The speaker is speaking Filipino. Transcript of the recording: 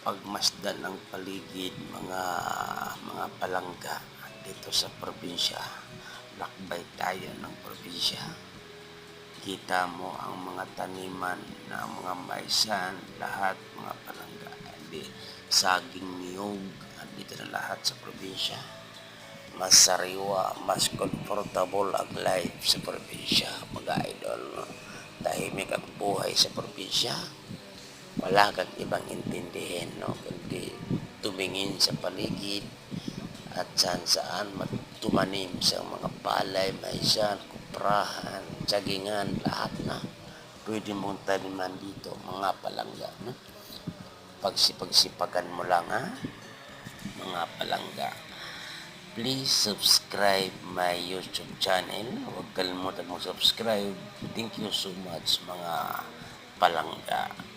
pagmasdan ng paligid, mga palangga dito sa probinsya. Lakbay tayo ng probinsya. Kita mo ang mga taniman ng mga maisan, lahat mga palangga. Hindi, saging, niyog, andito na lahat sa probinsya. Mas sariwa, mas comfortable ang life sa probinsya, mga idol. Tahimik ang buhay sa probinsya. Wala kang ibang intindihin, no? Kundi tumingin sa paligid at saan tumanim sa mga palay, maisan, kuprahan, sagingan, lahat na. Pwede mong taniman dito, mga palangga, no? Pagsipagan mo lang, ha? Mga palangga. Please subscribe my YouTube channel. Huwag kalimutan mo subscribe. Thank you so much, mga palangga.